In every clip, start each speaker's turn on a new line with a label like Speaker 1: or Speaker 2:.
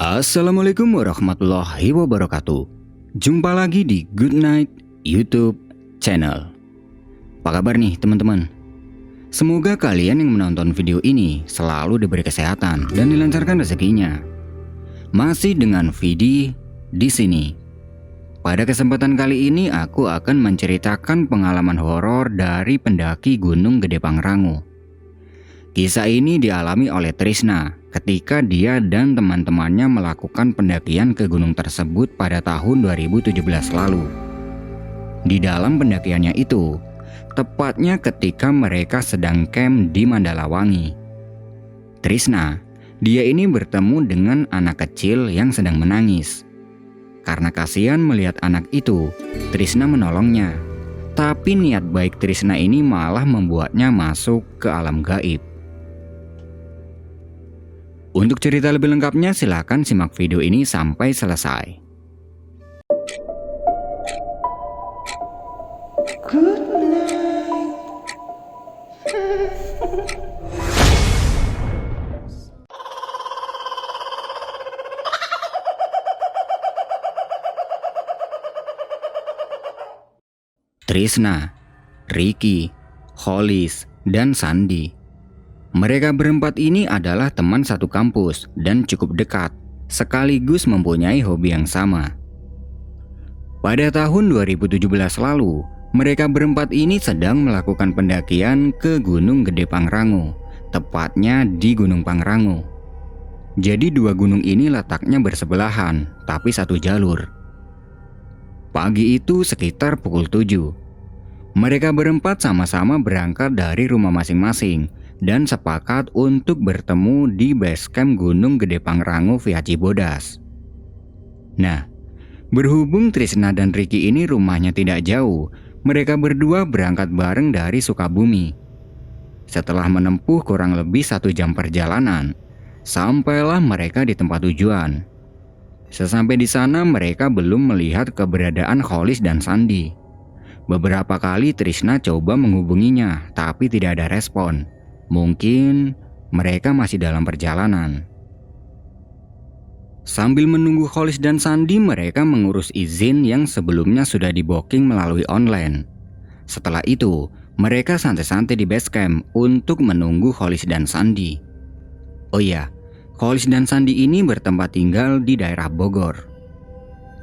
Speaker 1: Assalamualaikum warahmatullahi wabarakatuh. Jumpa lagi di Good Night YouTube channel. Apa kabar nih teman-teman? Semoga kalian yang menonton video ini selalu diberi kesehatan dan dilancarkan rezekinya. Masih dengan Vidi di sini. Pada kesempatan kali ini aku akan menceritakan pengalaman horor dari pendaki Gunung Gede Pangrango. Kisah ini dialami oleh Trisna ketika dia dan teman-temannya melakukan pendakian ke gunung tersebut pada tahun 2017 lalu. Di dalam pendakiannya itu, tepatnya ketika mereka sedang camp di Mandalawangi. Trisna, dia ini bertemu dengan anak kecil yang sedang menangis. Karena kasihan melihat anak itu, Trisna menolongnya. Tapi niat baik Trisna ini malah membuatnya masuk ke alam gaib. Untuk cerita lebih lengkapnya silakan simak video ini sampai selesai.
Speaker 2: Good night.
Speaker 1: Trisna, Ricky, Hollis, dan Sandi. Mereka berempat ini adalah teman satu kampus dan cukup dekat, sekaligus mempunyai hobi yang sama. Pada tahun 2017 lalu, mereka berempat ini sedang melakukan pendakian ke Gunung Gede Pangrango, tepatnya di Gunung Pangrango. Jadi dua gunung ini letaknya bersebelahan, tapi satu jalur. Pagi itu sekitar pukul 7. Mereka berempat sama-sama berangkat dari rumah masing-masing dan sepakat untuk bertemu di base camp Gunung Gede Pangrango via Cibodas. Nah, berhubung Trisna dan Ricky ini rumahnya tidak jauh, mereka berdua berangkat bareng dari Sukabumi. Setelah menempuh kurang lebih 1 jam perjalanan, sampailah mereka di tempat tujuan. Sesampai di sana mereka belum melihat keberadaan Hollis dan Sandi. Beberapa kali Trisna coba menghubunginya, tapi tidak ada respon. Mungkin mereka masih dalam perjalanan. Sambil menunggu Hollis dan Sandi, mereka mengurus izin yang sebelumnya sudah di-booking melalui online. Setelah itu, mereka santai-santai di base camp untuk menunggu Hollis dan Sandi. Oh iya, Hollis dan Sandi ini bertempat tinggal di daerah Bogor.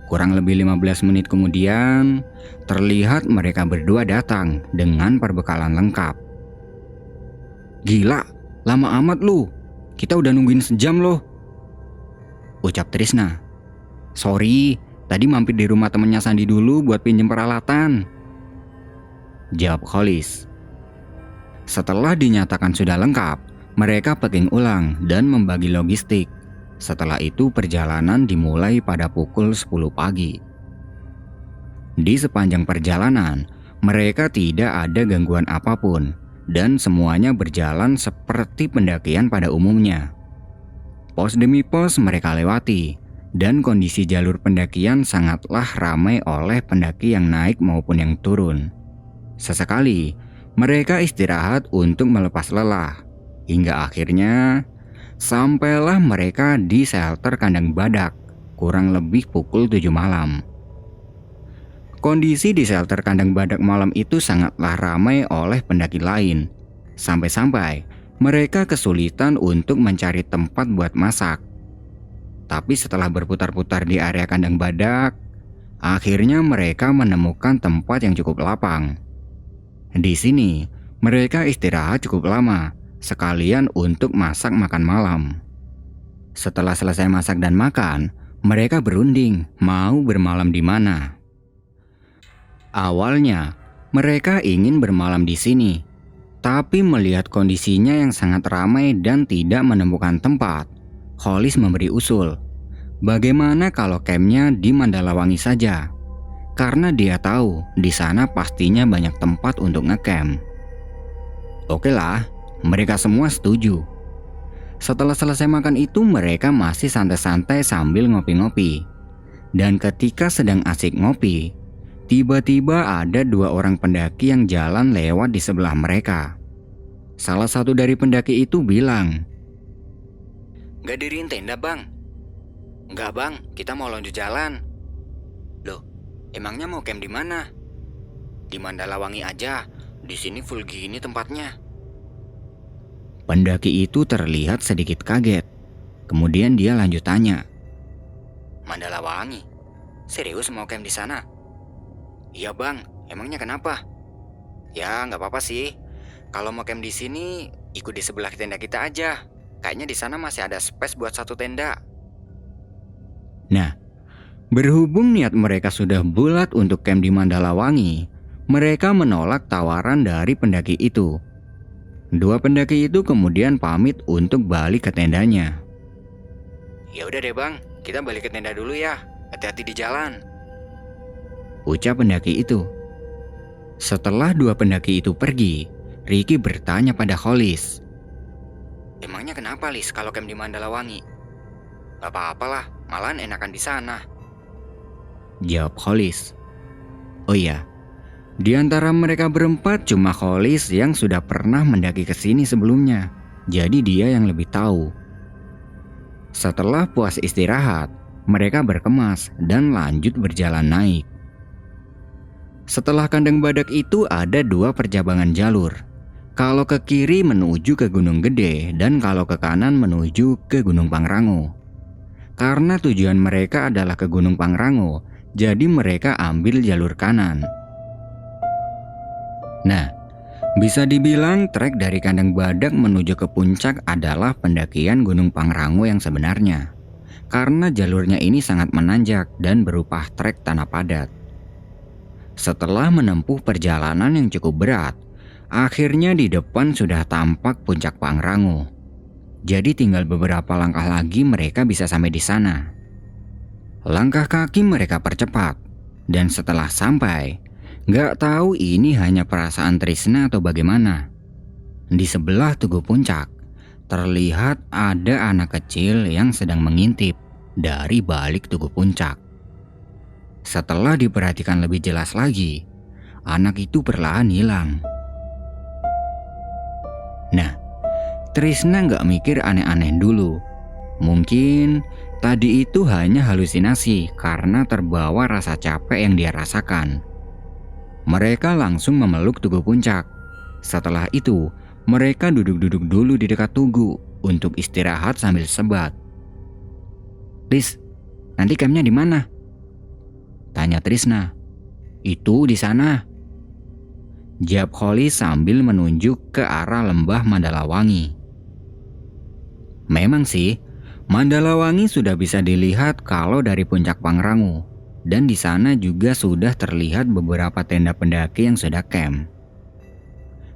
Speaker 1: Kurang lebih 15 menit kemudian, terlihat mereka berdua datang dengan perbekalan lengkap. "Gila, lama amat lu. Kita udah nungguin sejam loh," ucap Trisna. "Sorry, tadi mampir di rumah temennya Sandi dulu buat pinjem peralatan," jawab Hollis. Setelah dinyatakan sudah lengkap, mereka packing ulang dan membagi logistik. Setelah itu perjalanan dimulai pada pukul 10 pagi. Di sepanjang perjalanan, mereka tidak ada gangguan apapun. Dan semuanya berjalan seperti pendakian pada umumnya. Pos demi pos mereka lewati, dan kondisi jalur pendakian sangatlah ramai oleh pendaki yang naik maupun yang turun. Sesekali, mereka istirahat untuk melepas lelah, hingga akhirnya sampailah mereka di shelter kandang badak, kurang lebih pukul 7 malam. Kondisi di shelter kandang badak malam itu sangatlah ramai oleh pendaki lain. Sampai-sampai mereka kesulitan untuk mencari tempat buat masak. Tapi setelah berputar-putar di area kandang badak, akhirnya mereka menemukan tempat yang cukup lapang. Di sini, mereka istirahat cukup lama, sekalian untuk masak makan malam. Setelah selesai masak dan makan, mereka berunding mau bermalam di mana. Awalnya, mereka ingin bermalam di sini, tapi melihat kondisinya yang sangat ramai dan tidak menemukan tempat, Hollis memberi usul. Bagaimana kalau campnya di Mandalawangi saja? Karena dia tahu di sana pastinya banyak tempat untuk ngecamp. Oke lah, mereka semua setuju. Setelah selesai makan itu, mereka masih santai-santai sambil ngopi-ngopi. Dan ketika sedang asik ngopi, tiba-tiba ada 2 orang pendaki yang jalan lewat di sebelah mereka. Salah satu dari pendaki itu bilang, "Gak diriin tenda bang?" Enggak bang, kita mau loncat jalan. Loh, emangnya mau camp di mana? Di Mandalawangi aja, di sini full gini tempatnya. Pendaki itu terlihat sedikit kaget. Kemudian dia lanjut tanya. Mandalawangi? Serius mau camp di sana? Iya bang, emangnya kenapa? Ya nggak apa-apa sih. Kalau mau camp di sini, ikut di sebelah tenda kita aja. Kayaknya di sana masih ada space buat satu tenda. Nah, berhubung niat mereka sudah bulat untuk camp di Mandalawangi, mereka menolak tawaran dari pendaki itu. Dua pendaki itu kemudian pamit untuk balik ke tendanya. Ya udah deh bang, kita balik ke tenda dulu ya. Hati-hati di jalan, ucap pendaki itu. Setelah dua pendaki itu pergi, Ricky bertanya pada Hollis. Emangnya kenapa Lis kalau camp di Mandalawangi? Gak apa-apalah, malahan enakan di sana, jawab Hollis. Oh iya, di antara mereka berempat cuma Hollis yang sudah pernah mendaki ke sini sebelumnya. Jadi dia yang lebih tahu. Setelah puas istirahat, mereka berkemas dan lanjut berjalan naik. Setelah kandang badak itu ada dua percabangan jalur. Kalau ke kiri menuju ke Gunung Gede dan kalau ke kanan menuju ke Gunung Pangrango. Karena tujuan mereka adalah ke Gunung Pangrango, jadi mereka ambil jalur kanan. Nah, bisa dibilang trek dari kandang badak menuju ke puncak adalah pendakian Gunung Pangrango yang sebenarnya. Karena jalurnya ini sangat menanjak dan berupa trek tanah padat. Setelah menempuh perjalanan yang cukup berat, akhirnya di depan sudah tampak puncak Pangrango. Jadi tinggal beberapa langkah lagi mereka bisa sampai di sana. Langkah kaki mereka percepat, dan setelah sampai, gak tahu ini hanya perasaan Trisna atau bagaimana. Di sebelah tugu puncak, terlihat ada anak kecil yang sedang mengintip dari balik tugu puncak. Setelah diperhatikan lebih jelas lagi, anak itu perlahan hilang. Nah, Trisna gak mikir aneh-aneh dulu. Mungkin tadi itu hanya halusinasi karena terbawa rasa capek yang dia rasakan. Mereka langsung memeluk tugu puncak. Setelah itu, mereka duduk-duduk dulu di dekat tugu untuk istirahat sambil sebat. Lis, nanti campnya di mana? Tanya Trisna. Itu di sana, jawab Hollis sambil menunjuk ke arah lembah Mandalawangi. Memang sih, Mandalawangi sudah bisa dilihat kalau dari puncak Pangrango, dan di sana juga sudah terlihat beberapa tenda pendaki yang sudah camp.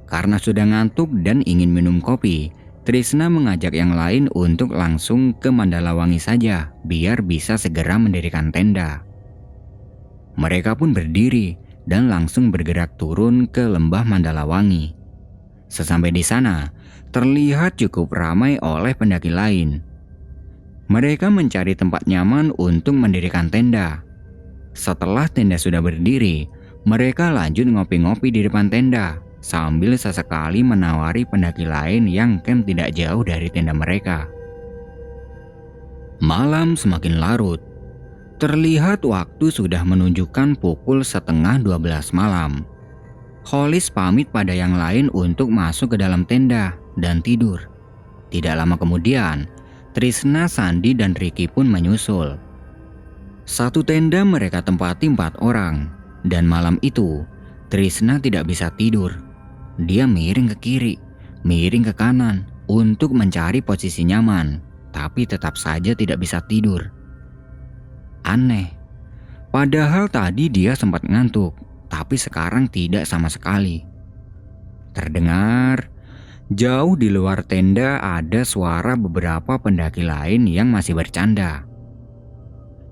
Speaker 1: Karena sudah ngantuk dan ingin minum kopi, Trisna mengajak yang lain untuk langsung ke Mandalawangi saja, biar bisa segera mendirikan tenda. Mereka pun berdiri dan langsung bergerak turun ke lembah Mandalawangi. Sesampai di sana, terlihat cukup ramai oleh pendaki lain. Mereka mencari tempat nyaman untuk mendirikan tenda. Setelah tenda sudah berdiri, mereka lanjut ngopi-ngopi di depan tenda, sambil sesekali menawari pendaki lain yang camp tidak jauh dari tenda mereka. Malam semakin larut. Terlihat waktu sudah menunjukkan pukul 11:30 malam. Hollis pamit pada yang lain untuk masuk ke dalam tenda dan tidur. Tidak lama kemudian, Trisna, Sandi, dan Ricky pun menyusul. Satu tenda mereka tempati 4 orang, dan malam itu Trisna tidak bisa tidur. Dia miring ke kiri, miring ke kanan untuk mencari posisi nyaman, tapi tetap saja tidak bisa tidur. Aneh, padahal tadi dia sempat ngantuk, tapi sekarang tidak sama sekali. Terdengar jauh di luar tenda ada suara beberapa pendaki lain yang masih bercanda.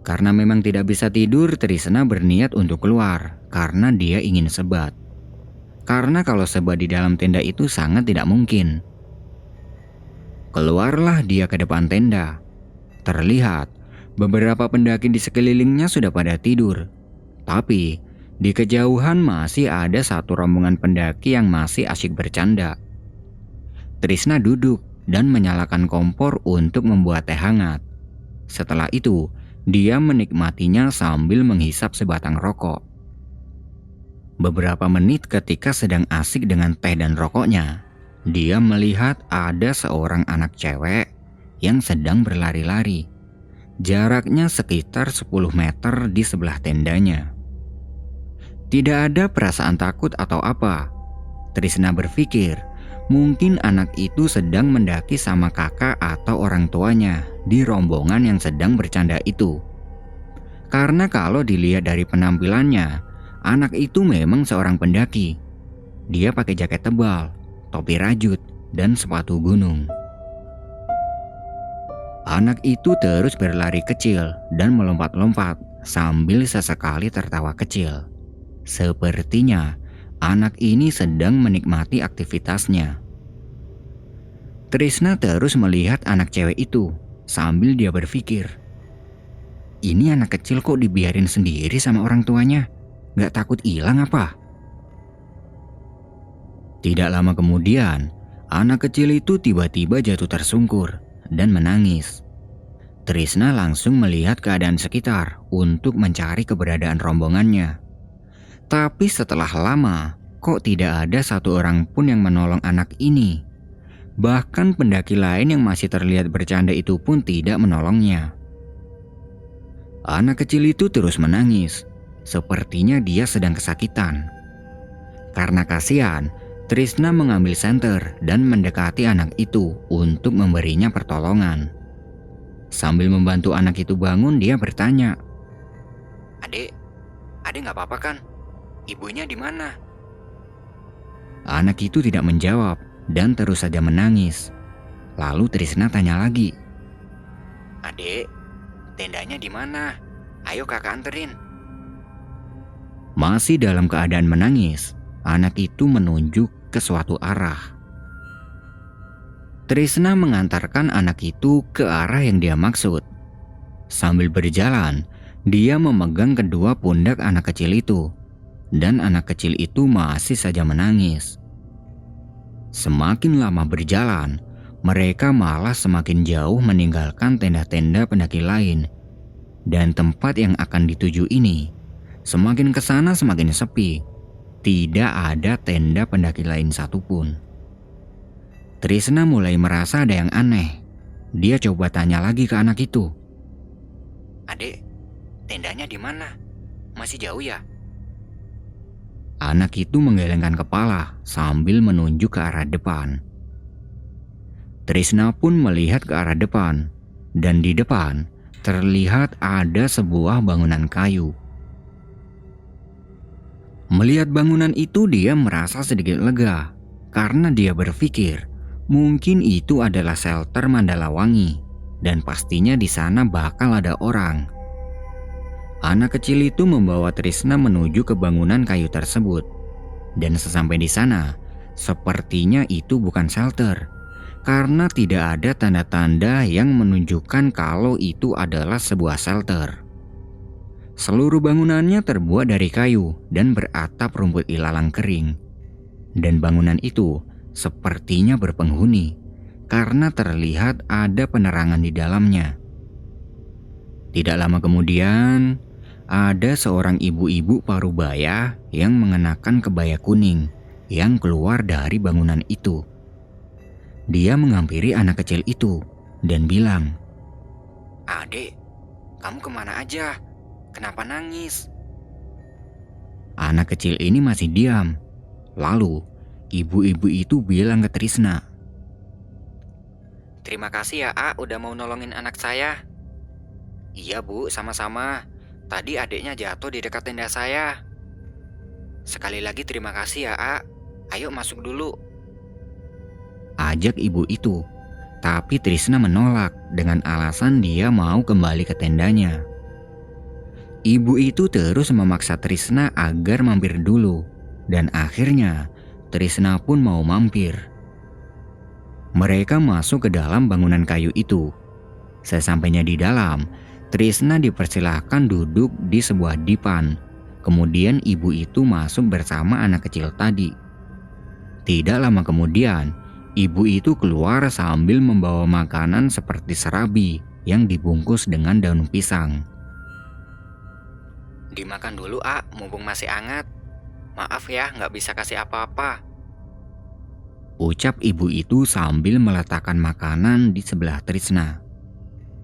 Speaker 1: Karena memang tidak bisa tidur, Trisna berniat untuk keluar karena dia ingin sebat. Karena kalau sebat di dalam tenda itu sangat tidak mungkin. Keluarlah dia ke depan tenda. Terlihat beberapa pendaki di sekelilingnya sudah pada tidur. Tapi di kejauhan masih ada satu rombongan pendaki yang masih asyik bercanda. Trisna duduk dan menyalakan kompor untuk membuat teh hangat. Setelah itu, Dia menikmatinya sambil menghisap sebatang rokok. Beberapa menit ketika sedang asik dengan teh dan rokoknya, dia melihat ada seorang anak cewek yang sedang berlari-lari. Jaraknya sekitar 10 meter di sebelah tendanya. Tidak ada perasaan takut atau apa. Trisna berpikir, mungkin anak itu sedang mendaki sama kakak atau orang tuanya di rombongan yang sedang bercanda itu. Karena kalau dilihat dari penampilannya, anak itu memang seorang pendaki. Dia pakai jaket tebal, topi rajut, dan sepatu gunung. Anak itu terus berlari kecil dan melompat-lompat sambil sesekali tertawa kecil. Sepertinya anak ini sedang menikmati aktivitasnya. Trisna terus melihat anak cewek itu sambil dia berpikir, ini anak kecil kok dibiarin sendiri sama orang tuanya? Gak takut hilang apa? Tidak lama kemudian, anak kecil itu tiba-tiba jatuh tersungkur dan menangis. Trisna langsung melihat keadaan sekitar untuk mencari keberadaan rombongannya. Tapi setelah lama, kok tidak ada satu orang pun yang menolong anak ini. Bahkan pendaki lain yang masih terlihat bercanda itu pun tidak menolongnya. Anak kecil itu terus menangis, sepertinya dia sedang kesakitan. Karena kasihan, Trisna mengambil senter dan mendekati anak itu untuk memberinya pertolongan. Sambil membantu anak itu bangun, dia bertanya, Adik gak apa-apa kan? Ibunya di mana? Anak itu tidak menjawab dan terus saja menangis. Lalu Trisna tanya lagi, Adik, tendanya di mana? Ayo kakak anterin. Masih dalam keadaan menangis, anak itu menunjuk ke suatu arah. Trisna mengantarkan anak itu ke arah yang dia maksud. Sambil berjalan, dia memegang kedua pundak anak kecil itu, dan anak kecil itu masih saja menangis. Semakin lama berjalan, mereka malah semakin jauh meninggalkan tenda-tenda pendaki lain. Dan tempat yang akan dituju ini, semakin ke sana semakin sepi. Tidak ada tenda pendaki lain satupun. Trisna mulai merasa ada yang aneh. Dia coba tanya lagi ke anak itu. Adik, tendanya di mana? Masih jauh ya? Anak itu menggelengkan kepala sambil menunjuk ke arah depan. Trisna pun melihat ke arah depan, dan di depan terlihat ada sebuah bangunan kayu. Melihat bangunan itu, dia merasa sedikit lega karena dia berpikir mungkin itu adalah shelter Mandalawangi dan pastinya di sana bakal ada orang. Anak kecil itu membawa Trisna menuju ke bangunan kayu tersebut, dan sesampai di sana, sepertinya itu bukan shelter karena tidak ada tanda-tanda yang menunjukkan kalau itu adalah sebuah shelter. Seluruh bangunannya terbuat dari kayu dan beratap rumput ilalang kering. Dan bangunan itu sepertinya berpenghuni karena terlihat ada penerangan di dalamnya. Tidak lama kemudian, ada seorang ibu-ibu parubaya yang mengenakan kebaya kuning yang keluar dari bangunan itu. Dia menghampiri anak kecil itu dan bilang, Adik, kamu kemana aja? Kenapa nangis? Anak kecil ini masih diam. Lalu, ibu-ibu itu bilang ke Trisna, Terima kasih ya, A, udah mau nolongin anak saya. Iya, Bu, sama-sama. Tadi adiknya jatuh di dekat tenda saya. Sekali lagi terima kasih ya, A. Ayo masuk dulu. Ajak ibu itu, tapi Trisna menolak dengan alasan dia mau kembali ke tendanya. Ibu itu terus memaksa Trisna agar mampir dulu, dan akhirnya Trisna pun mau mampir. Mereka masuk ke dalam bangunan kayu itu. Sesampainya di dalam, Trisna dipersilahkan duduk di sebuah dipan. Kemudian ibu itu masuk bersama anak kecil tadi. Tidak lama kemudian, ibu itu keluar sambil membawa makanan seperti serabi yang dibungkus dengan daun pisang Dimakan dulu, mumpung masih hangat. Maaf ya, nggak bisa kasih apa-apa. Ucap ibu itu sambil meletakkan makanan di sebelah Trisna.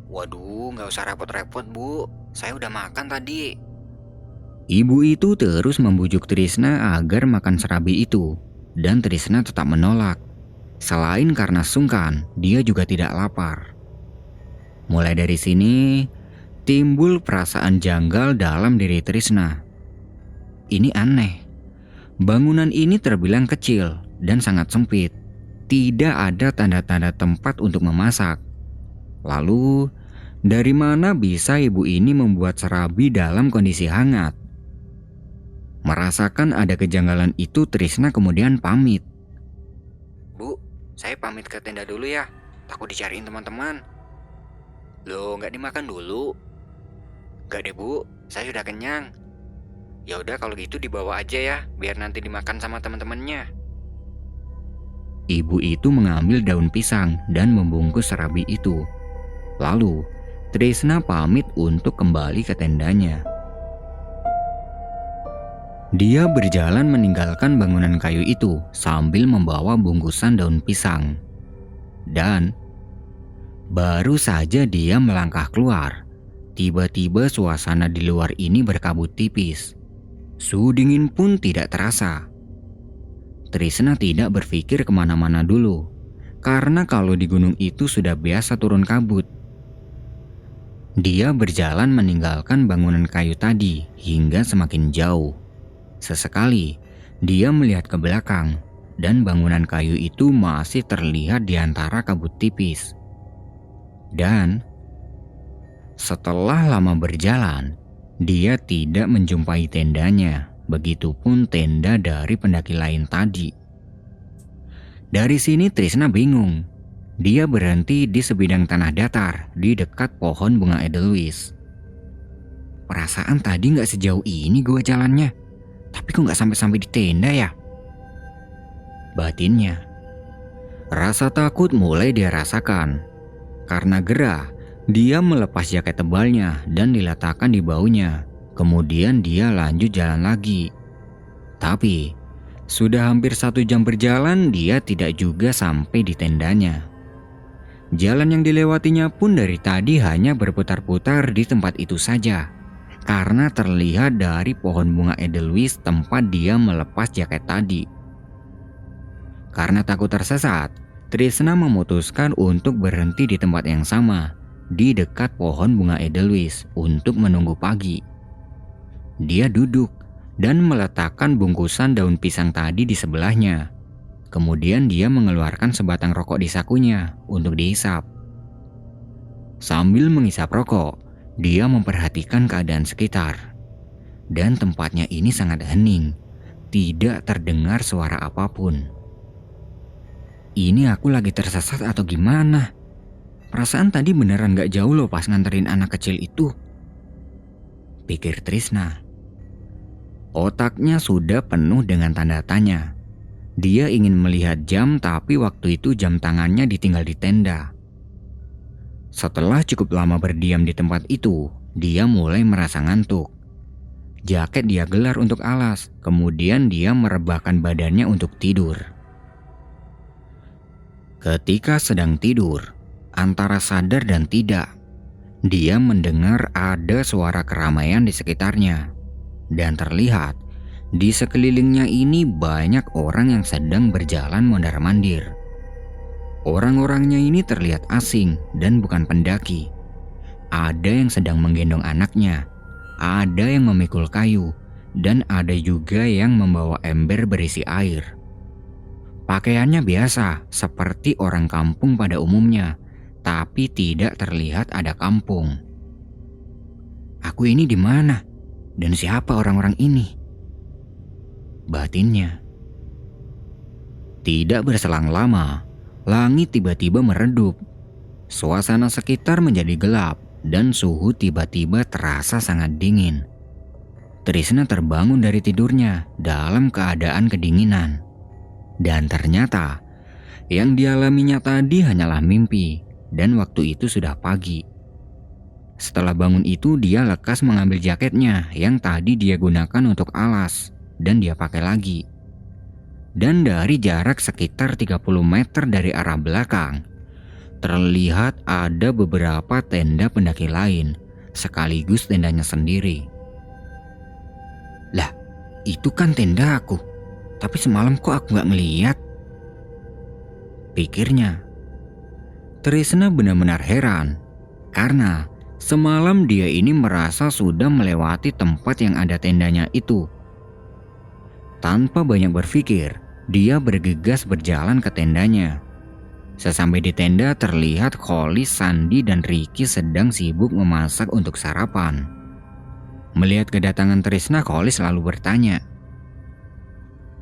Speaker 1: Waduh, nggak usah repot-repot, Bu. Saya udah makan tadi. Ibu itu terus membujuk Trisna agar makan serabi itu, dan Trisna tetap menolak. Selain karena sungkan, dia juga tidak lapar. Mulai dari sini, timbul perasaan janggal dalam diri Trisna. Ini aneh. Bangunan ini terbilang kecil dan sangat sempit. Tidak ada tanda-tanda tempat untuk memasak. Lalu, dari mana bisa ibu ini membuat serabi dalam kondisi hangat? Merasakan ada kejanggalan itu, Trisna kemudian pamit. Bu, saya pamit ke tenda dulu ya. Takut dicariin teman-teman. Loh, nggak dimakan dulu? Nggak deh, Bu. Saya sudah kenyang. Ya udah kalau gitu dibawa aja ya, biar nanti dimakan sama teman-temannya. Ibu itu mengambil daun pisang dan membungkus serabi itu. Lalu, Trisna pamit untuk kembali ke tendanya. Dia berjalan meninggalkan bangunan kayu itu sambil membawa bungkusan daun pisang. Dan baru saja dia melangkah keluar, tiba-tiba suasana di luar ini berkabut tipis. Suhu dingin pun tidak terasa. Trisna tidak berpikir kemana-mana dulu, karena kalau di gunung itu sudah biasa turun kabut. Dia berjalan meninggalkan bangunan kayu tadi hingga semakin jauh. Sesekali, dia melihat ke belakang, dan bangunan kayu itu masih terlihat di antara kabut tipis. Dan setelah lama berjalan, dia tidak menjumpai tendanya, begitupun tenda dari pendaki lain tadi. Dari sini Trisna bingung. Dia berhenti di sebidang tanah datar di dekat pohon bunga edelweiss. Perasaan tadi gak sejauh ini gue jalannya. Tapi kok gak sampai-sampai di tenda ya? Batinnya. Rasa takut mulai dia rasakan. Karena gerah, dia melepas jaket tebalnya dan diletakkan di baunya. Kemudian dia lanjut jalan lagi. Tapi, sudah hampir 1 jam berjalan, dia tidak juga sampai di tendanya. Jalan yang dilewatinya pun dari tadi hanya berputar-putar di tempat itu saja. Karena terlihat dari pohon bunga edelweiss tempat dia melepas jaket tadi. Karena takut tersesat, Trisna memutuskan untuk berhenti di tempat yang sama, di dekat pohon bunga edelweiss untuk menunggu pagi. Dia duduk dan meletakkan bungkusan daun pisang tadi di sebelahnya. Kemudian dia mengeluarkan sebatang rokok di sakunya untuk dihisap. Sambil menghisap rokok, dia memperhatikan keadaan sekitar. Dan tempatnya ini sangat hening, tidak terdengar suara apapun. Ini aku lagi tersesat atau gimana? Perasaan tadi beneran gak jauh loh pas nganterin anak kecil itu, pikir Trisna. Otaknya sudah penuh dengan tanda tanya. Dia ingin melihat jam, tapi waktu itu jam tangannya ditinggal di tenda. Setelah cukup lama berdiam di tempat itu, dia mulai merasa ngantuk. Jaket dia gelar untuk alas, kemudian dia merebahkan badannya untuk tidur. Ketika sedang tidur, antara sadar dan tidak, dia mendengar ada suara keramaian di sekitarnya. Dan terlihat di sekelilingnya ini banyak orang yang sedang berjalan mondar-mandir. Orang-orangnya ini terlihat asing dan bukan pendaki. Ada yang sedang menggendong anaknya, ada yang memikul kayu, dan ada juga yang membawa ember berisi air. Pakaiannya biasa, seperti orang kampung pada umumnya, tapi tidak terlihat ada kampung. Aku ini di mana? Dan siapa orang-orang ini? Batinnya. Tidak berselang lama, langit tiba-tiba meredup. Suasana sekitar menjadi gelap dan suhu tiba-tiba terasa sangat dingin. Trisna terbangun dari tidurnya dalam keadaan kedinginan. Dan ternyata yang dialaminya tadi hanyalah mimpi, dan waktu itu sudah pagi. Setelah bangun itu dia lekas mengambil jaketnya yang tadi dia gunakan untuk alas dan dia pakai lagi. Dan dari jarak sekitar 30 meter dari arah belakang, terlihat ada beberapa tenda pendaki lain sekaligus tendanya sendiri. Lah, itu kan tenda aku, tapi semalam kok aku gak ngeliat? Pikirnya. Trisna benar-benar heran karena semalam dia ini merasa sudah melewati tempat yang ada tendanya itu. Tanpa banyak berpikir, dia bergegas berjalan ke tendanya. Sesampai di tenda terlihat Kholis, Sandi, dan Ricky sedang sibuk memasak untuk sarapan. Melihat kedatangan Trisna, Kholis lalu bertanya,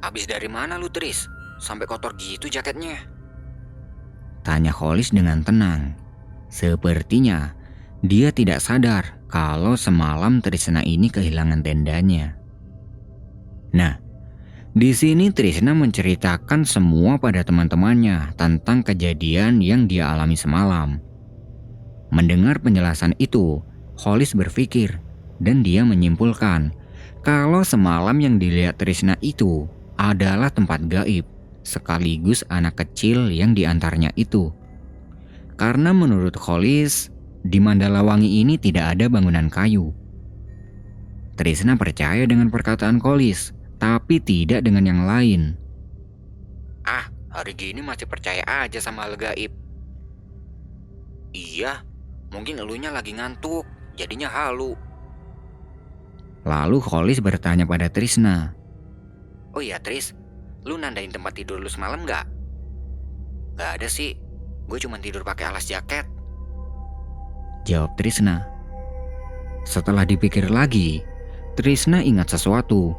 Speaker 1: "Abis dari mana lu, Tris? Sampai kotor gitu jaketnya?" Tanya Kholis dengan tenang. Sepertinya dia tidak sadar kalau semalam Trisna ini kehilangan tendanya. Nah, di sini Trisna menceritakan semua pada teman-temannya tentang kejadian yang dia alami semalam. Mendengar penjelasan itu, Kholis berpikir dan dia menyimpulkan kalau semalam yang dilihat Trisna itu adalah tempat gaib sekaligus anak kecil yang diantaranya itu. Karena menurut Kholis, di Mandalawangi ini tidak ada bangunan kayu. Trisna percaya dengan perkataan Kholis, tapi tidak dengan yang lain. "Ah, hari gini masih percaya aja sama hal gaib." "Iya, mungkin elunya lagi ngantuk, jadinya halu." Lalu Kholis bertanya pada Trisna, "Oh iya Tris, lu nandain tempat tidur lu semalam gak?" "Gak ada sih, gue cuma tidur pakai alas jaket," jawab Trisna. Setelah dipikir lagi, Trisna ingat sesuatu.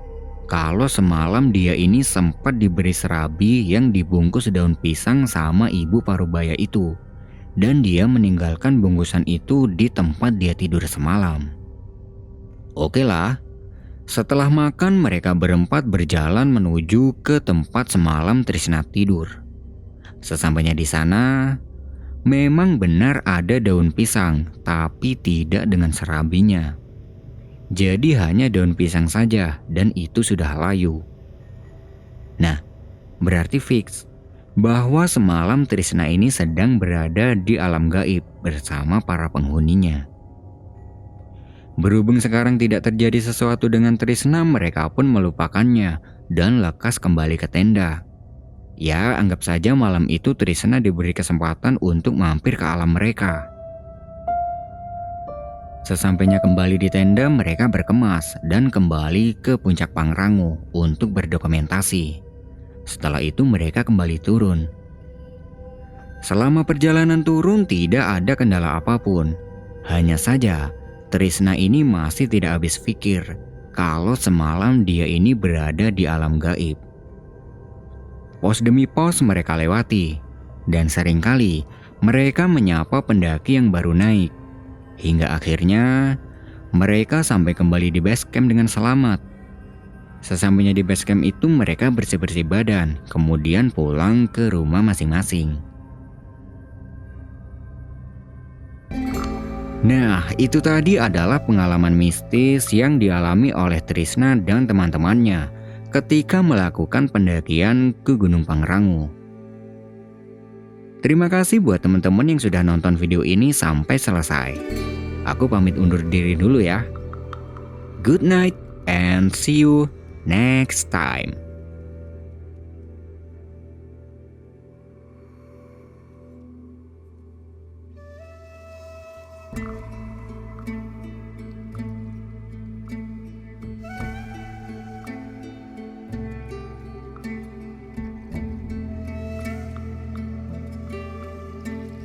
Speaker 1: Kalau semalam dia ini sempat diberi serabi yang dibungkus daun pisang sama ibu parubaya itu. Dan dia meninggalkan bungkusan itu di tempat dia tidur semalam. Oke lah, setelah makan mereka berempat berjalan menuju ke tempat semalam Trisna tidur. Sesampainya di sana, memang benar ada daun pisang, tapi tidak dengan serabinya. Jadi hanya daun pisang saja dan itu sudah layu. Nah, berarti fix bahwa semalam Trisna ini sedang berada di alam gaib bersama para penghuninya. Berhubung sekarang tidak terjadi sesuatu dengan Trisna, mereka pun melupakannya dan lekas kembali ke tenda. Ya, anggap saja malam itu Trisna diberi kesempatan untuk mampir ke alam mereka. Sesampainya kembali di tenda, mereka berkemas dan kembali ke puncak Pangrango untuk berdokumentasi. Setelah itu mereka kembali turun. Selama perjalanan turun tidak ada kendala apapun. Hanya saja Trisna ini masih tidak habis pikir kalau semalam dia ini berada di alam gaib. Pos demi pos mereka lewati, dan seringkali mereka menyapa pendaki yang baru naik. Hingga akhirnya mereka sampai kembali di base camp dengan selamat. Sesampainya di base camp itu mereka bersih-bersih badan, kemudian pulang ke rumah masing-masing. Nah, itu tadi adalah pengalaman mistis yang dialami oleh Trisna dan teman-temannya ketika melakukan pendakian ke Gunung Pangrango. Terima kasih buat teman-teman yang sudah nonton video ini sampai selesai. Aku pamit undur diri dulu ya. Good night and see you next time.